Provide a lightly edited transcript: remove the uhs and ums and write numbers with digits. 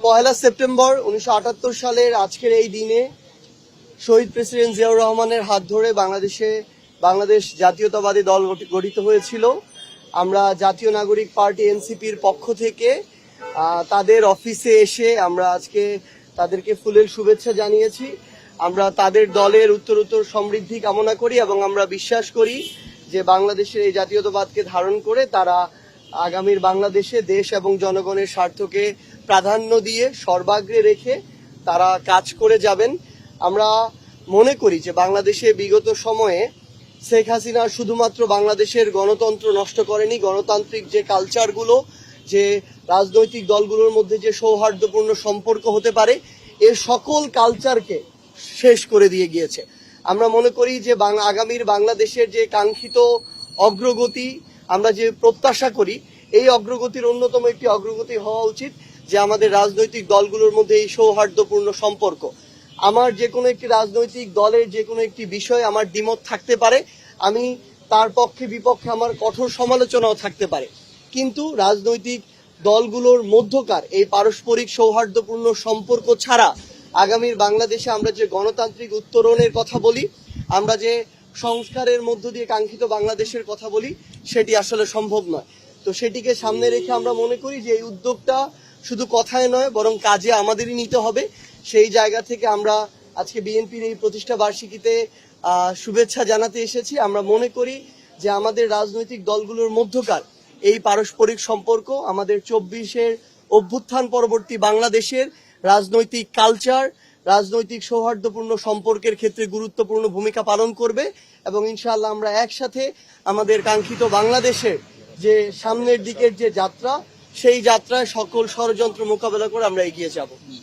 পহেলা September 1978 সালের আজকের এই দিনে শহীদ প্রেসিডেন্ট জিয়াউর রহমানের হাত ধরে বাংলাদেশ জাতীয়তাবাদী দল গঠিত হয়েছিল। আমরা জাতীয় নাগরিক পার্টি এনসিপির পক্ষ থেকে তাদের অফিসে এসে আমরা আজকে তাদেরকে ফুলেল শুভেচ্ছা জানিয়েছি। আমরা তাদের দলের উত্তরোত্তর সমৃদ্ধি কামনা করি এবং আমরা বিশ্বাস করি যে বাংলাদেশের এই জাতীয়তাবাদকে ধারণ করে তারা আগামীর বাংলাদেশে দেশ এবং জনগণের স্বার্থকে প্রাধান্য দিয়ে সর্বাগ্রে রেখে তারা কাজ করে যাবেন। আমরা মনে করি যে বাংলাদেশে বিগত সময়ে শেখ হাসিনা শুধুমাত্র বাংলাদেশের গণতন্ত্র নষ্ট করেনি, গণতান্ত্রিক যে কালচারগুলো, যে রাজনৈতিক দলগুলোর মধ্যে যে সৌহার্দ্যপূর্ণ সম্পর্ক হতে পারে, এর সকল কালচারকে শেষ করে দিয়ে গিয়েছে। আমরা মনে করি যে আগামীর বাংলাদেশের যে কাঙ্ক্ষিত অগ্রগতি আমরা যে প্রত্যাশা করি, এই অগ্রগতির অন্যতম একটি অগ্রগতি হওয়া উচিত যে আমাদের রাজনৈতিক দলগুলোর মধ্যে এই সৌহার্দ্যপূর্ণ সম্পর্ক। আমার যে কোনো একটি রাজনৈতিক দলের যে কোনো একটি বিষয় আমার দ্বিমত থাকতে পারে, আমি তার পক্ষে বিপক্ষে আমার কঠোর সমালোচনাও থাকতে পারে, কিন্তু রাজনৈতিক দলগুলোর মধ্যকার এই পারস্পরিক সৌহার্দ্যপূর্ণ সম্পর্ক ছাড়া আগামীর বাংলাদেশে আমরা যে গণতান্ত্রিক উত্তরণের কথা বলি, আমরা যে সংস্কারের মধ্য দিয়ে কাঙ্ক্ষিত বাংলাদেশের কথা বলি, সেটি আসলে সম্ভব নয়। তো সেটিকে সামনে রেখে আমরা মনে করি যে এই উদ্যোগটা শুধু কথায় নয় বরং কাজে আমাদেরই নিতে হবে। সেই জায়গা থেকে আমরা আজকে বিএনপির এই প্রতিষ্ঠা বার্ষিকীতে শুভেচ্ছা জানাতে এসেছি। আমরা মনে করি যে আমাদের রাজনৈতিক দলগুলোর মধ্যকার এই পারস্পরিক সম্পর্ক আমাদের 24-এর অভ্যুত্থান পরবর্তী বাংলাদেশের রাজনৈতিক কালচার, রাজনৈতিক সৌহার্দ্যপূর্ণ সম্পর্কের ক্ষেত্রে গুরুত্বপূর্ণ ভূমিকা পালন করবে এবং ইনশাআল্লাহ আমরা একসাথে আমাদের কাঙ্ক্ষিত বাংলাদেশের যে সামনের দিকের যে যাত্রা, সেই যাত্রায় সকল ষড়যন্ত্র মোকাবেলা করে আমরা এগিয়ে যাব।